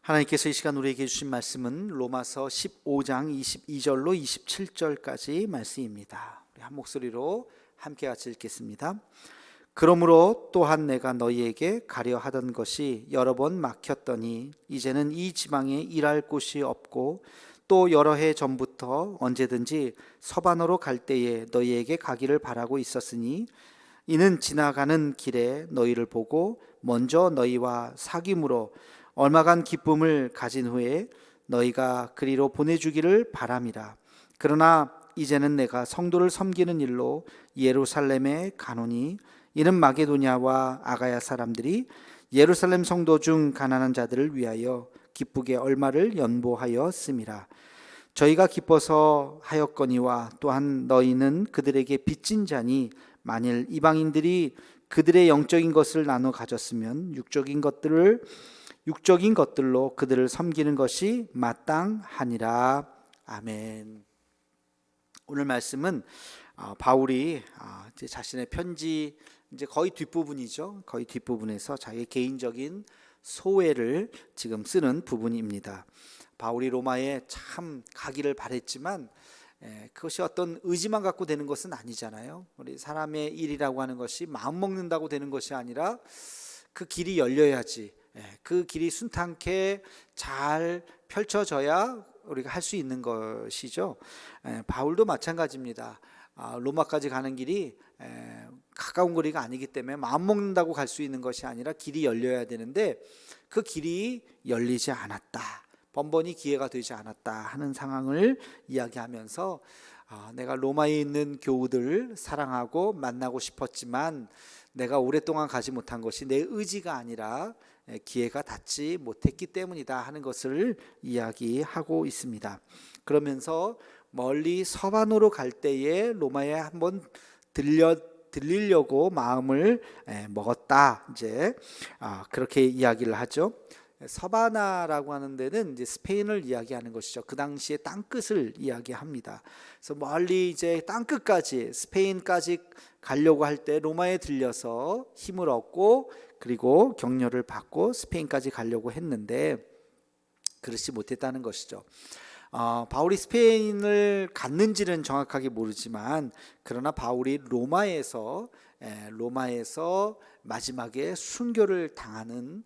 하나님께서 이 시간 우리에게 주신 말씀은 로마서 15장 22절로 27절까지 말씀입니다. 우리 한 목소리로 함께 같이 읽겠습니다. 그러므로 또한 내가 너희에게 가려 하던 것이 여러 번 막혔더니 이제는 이 지방에 일할 곳이 없고 또 여러 해 전부터 언제든지 서반으로 갈 때에 너희에게 가기를 바라고 있었으니 이는 지나가는 길에 너희를 보고 먼저 너희와 사귐으로 얼마간 기쁨을 가진 후에 너희가 그리로 보내주기를 바람이라. 그러나 이제는 내가 성도를 섬기는 일로 예루살렘에 가노니 이는 마게도냐와 아가야 사람들이 예루살렘 성도 중 가난한 자들을 위하여 기쁘게 얼마를 연보하였음이라. 저희가 기뻐서 하였거니와 또한 너희는 그들에게 빚진 자니 만일 이방인들이 그들의 영적인 것을 나눠 가졌으면 육적인 것들로 그들을 섬기는 것이 마땅하니라. 아멘. 오늘 말씀은 바울이 이제 자신의 편지 이제 거의 뒷부분이죠. 거의 뒷부분에서 자기의 개인적인 소회를 지금 쓰는 부분입니다. 바울이 로마에 참 가기를 바랬지만 그것이 어떤 의지만 갖고 되는 것은 아니잖아요. 우리 사람의 일이라고 하는 것이 마음 먹는다고 되는 것이 아니라 그 길이 열려야지, 그 길이 순탄케 잘 펼쳐져야 우리가 할 수 있는 것이죠. 바울도 마찬가지입니다. 로마까지 가는 길이 가까운 거리가 아니기 때문에 마음 먹는다고 갈 수 있는 것이 아니라 길이 열려야 되는데 그 길이 열리지 않았다, 번번이 기회가 되지 않았다 하는 상황을 이야기하면서 내가 로마에 있는 교우들을 사랑하고 만나고 싶었지만 내가 오랫동안 가지 못한 것이 내 의지가 아니라 기회가 닿지 못했기 때문이다 하는 것을 이야기하고 있습니다. 그러면서 멀리 서반으로 갈 때에 로마에 한번 들리려고 마음을 먹었다, 이제 그렇게 이야기를 하죠. 서바나라고 하는 데는 이제 스페인을 이야기하는 것이죠. 그 당시에 땅끝을 이야기합니다. 그래서 멀리 이제 땅끝까지 스페인까지 가려고 할 때 로마에 들려서 힘을 얻고 그리고 격려를 받고 스페인까지 가려고 했는데 그렇지 못했다는 것이죠. 바울이 스페인을 갔는지는 정확하게 모르지만 그러나 바울이 로마에서 마지막에 순교를 당하는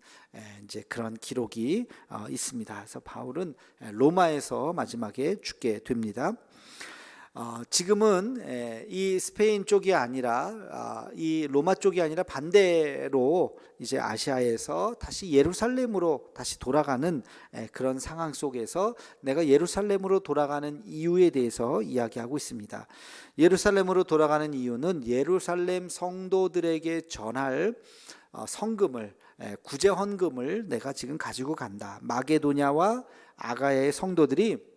이제 그런 기록이 있습니다. 그래서 바울은 로마에서 마지막에 죽게 됩니다. 지금은 이 스페인 쪽이 아니라 이 로마 쪽이 아니라 반대로 이제 아시아에서 다시 예루살렘으로 다시 돌아가는 그런 상황 속에서 내가 예루살렘으로 돌아가는 이유에 대해서 이야기하고 있습니다. 예루살렘으로 돌아가는 이유는 예루살렘 성도들에게 전할 성금을, 구제 헌금을 내가 지금 가지고 간다. 마게도냐와 아가야의 성도들이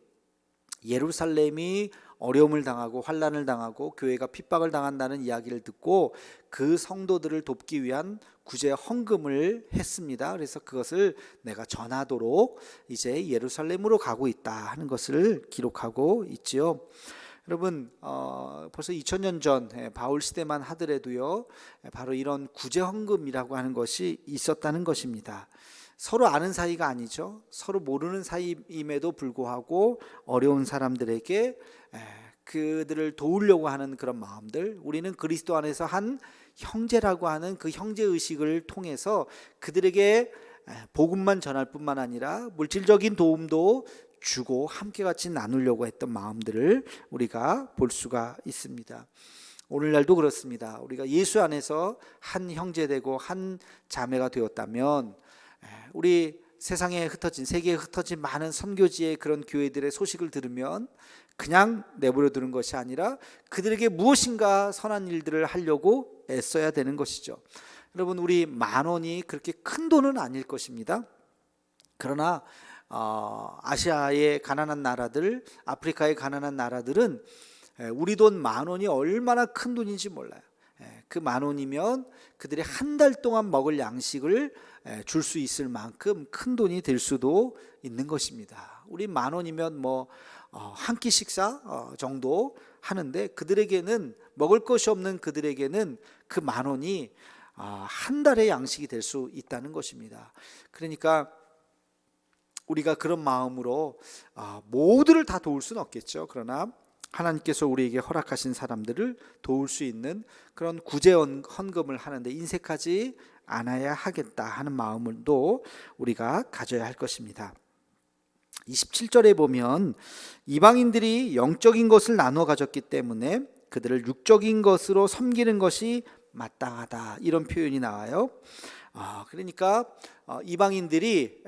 예루살렘이 어려움을 당하고 환난을 당하고 교회가 핍박을 당한다는 이야기를 듣고 그 성도들을 돕기 위한 구제 헌금을 했습니다. 그래서 그것을 내가 전하도록 이제 예루살렘으로 가고 있다 하는 것을 기록하고 있지요. 여러분, 벌써 2000년 전 바울 시대만 하더라도요, 바로 이런 구제 헌금이라고 하는 것이 있었다는 것입니다. 서로 아는 사이가 아니죠. 서로 모르는 사이임에도 불구하고 어려운 사람들에게 그들을 도우려고 하는 그런 마음들, 우리는 그리스도 안에서 한 형제라고 하는 그 형제의식을 통해서 그들에게 복음만 전할 뿐만 아니라 물질적인 도움도 주고 함께 같이 나누려고 했던 마음들을 우리가 볼 수가 있습니다. 오늘날도 그렇습니다. 우리가 예수 안에서 한 형제 되고 한 자매가 되었다면 우리 세상에 흩어진, 세계에 흩어진 많은 선교지의 그런 교회들의 소식을 들으면 그냥 내버려 두는 것이 아니라 그들에게 무엇인가 선한 일들을 하려고 애써야 되는 것이죠. 여러분, 우리 10,000원이 그렇게 큰 돈은 아닐 것입니다. 그러나 아시아의 가난한 나라들, 아프리카의 가난한 나라들은 우리 돈 10,000원이 얼마나 큰 돈인지 몰라요. 그 10,000원이면 그들이 한 달 동안 먹을 양식을 줄 수 있을 만큼 큰 돈이 될 수도 있는 것입니다. 우리 10,000원이면 뭐 한 끼 식사 정도 하는데 그들에게는, 먹을 것이 없는 그들에게는 그 10,000원이 한 달의 양식이 될 수 있다는 것입니다. 그러니까 우리가 그런 마음으로 모두를 다 도울 수는 없겠죠. 그러나 하나님께서 우리에게 허락하신 사람들을 도울 수 있는 그런 구제 헌금을 하는데 인색하지 않아야 하겠다 하는 마음도 우리가 가져야 할 것입니다. 27절에 보면 이방인들이 영적인 것을 나눠 가졌기 때문에 그들을 육적인 것으로 섬기는 것이 마땅하다, 이런 표현이 나와요. 그러니까 이방인들이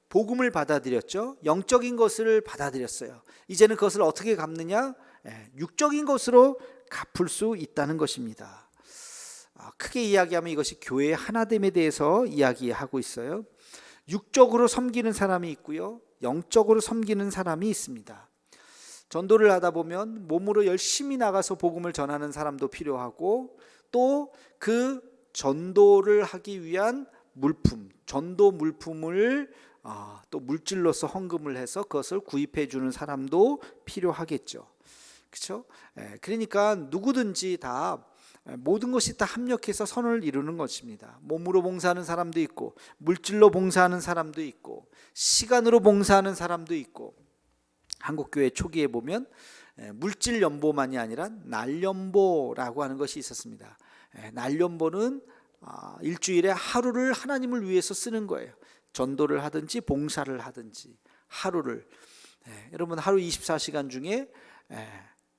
복음을 받아들였죠. 영적인 것을 받아들였어요. 이제는 그것을 어떻게 갚느냐? 육적인 것으로 갚을 수 있다는 것입니다. 크게 이야기하면 이것이 교회의 하나됨에 대해서 이야기하고 있어요. 육적으로 섬기는 사람이 있고요, 영적으로 섬기는 사람이 있습니다. 전도를 하다 보면 몸으로 열심히 나가서 복음을 전하는 사람도 필요하고, 또 그 전도를 하기 위한 물품, 전도 물품을 또 물질로서 헌금을 해서 그것을 구입해 주는 사람도 필요하겠죠. 그렇죠? 그러니까 누구든지 다 모든 것이 다 합력해서 선을 이루는 것입니다. 몸으로 봉사하는 사람도 있고, 물질로 봉사하는 사람도 있고, 시간으로 봉사하는 사람도 있고. 한국교회 초기에 보면 물질 연보만이 아니라 날연보라고 하는 것이 있었습니다. 날연보는 일주일에 하루를 하나님을 위해서 쓰는 거예요. 전도를 하든지 봉사를 하든지 하루를, 여러분 하루 24시간 중에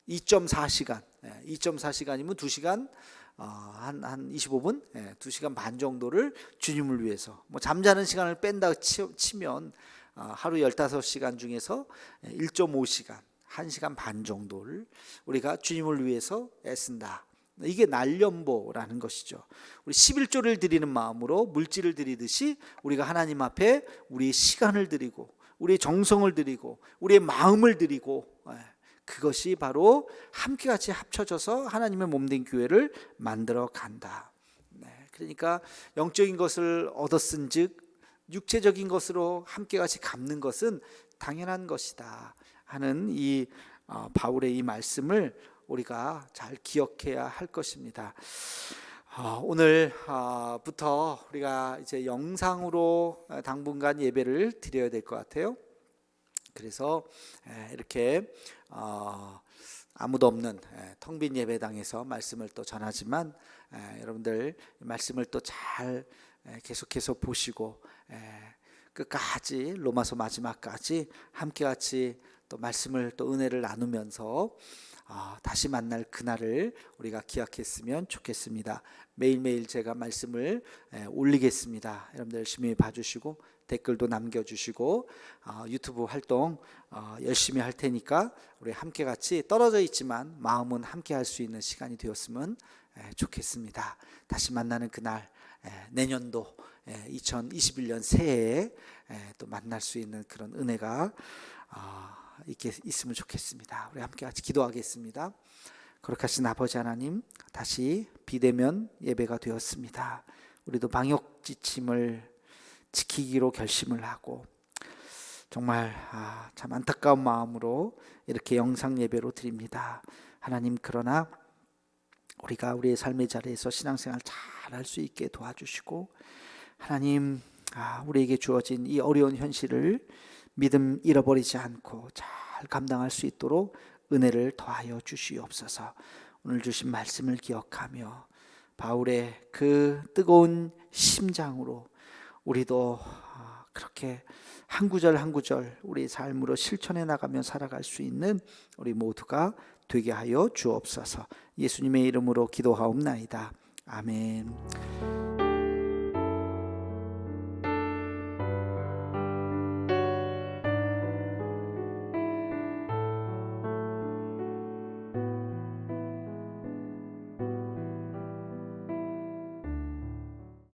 2.4시간, 2.4시간이면 2시간 한 25분, 2시간 반 정도를 주님을 위해서, 뭐 잠자는 시간을 뺀다 치면 하루 15시간 중에서 1.5시간, 1시간 반 정도를 우리가 주님을 위해서 애쓴다. 이게 날연보라는 것이죠. 우리 11조를 드리는 마음으로 물질을 드리듯이 우리가 하나님 앞에 우리의 시간을 드리고, 우리의 정성을 드리고, 우리의 마음을 드리고, 그것이 바로 함께 같이 합쳐져서 하나님의 몸된 교회를 만들어 간다. 그러니까 영적인 것을 얻었은즉 육체적인 것으로 함께 같이 갚는 것은 당연한 것이다 하는 이 바울의 이 말씀을 우리가 잘 기억해야 할 것입니다. 오늘부터 우리가 이제 영상으로 당분간 예배를 드려야 될 것 같아요. 그래서 이렇게 아무도 없는 텅 빈 예배당에서 말씀을 또 전하지만, 여러분들 말씀을 또 잘 계속해서 보시고 끝까지, 로마서 마지막까지 함께 같이 또 말씀을, 또 은혜를 나누면서 다시 만날 그날을 우리가 기약했으면 좋겠습니다. 매일매일 제가 말씀을 올리겠습니다. 여러분들 열심히 봐주시고 댓글도 남겨주시고 유튜브 활동 열심히 할 테니까 우리 함께 같이 떨어져 있지만 마음은 함께 할 수 있는 시간이 되었으면 좋겠습니다. 다시 만나는 그날, 내년도 2021년 새해에 또 만날 수 있는 그런 은혜가 있으면 좋겠습니다. 우리 함께 같이 기도하겠습니다. 거룩하신 아버지 하나님, 다시 비대면 예배가 되었습니다. 우리도 방역 지침을 지키기로 결심을 하고 정말 참 안타까운 마음으로 이렇게 영상 예배로 드립니다. 하나님, 그러나 우리가 우리의 삶의 자리에서 신앙생활 잘 할 수 있게 도와주시고, 하나님, 우리에게 주어진 이 어려운 현실을 믿음 잃어버리지 않고 잘 감당할 수 있도록 은혜를 더하여 주시옵소서. 오늘 주신 말씀을 기억하며 바울의 그 뜨거운 심장으로 우리도 그렇게 한 구절 한 구절 우리 삶으로 실천해 나가며 살아갈 수 있는 우리 모두가 되게 하여 주옵소서. 예수님의 이름으로 기도하옵나이다. 아멘.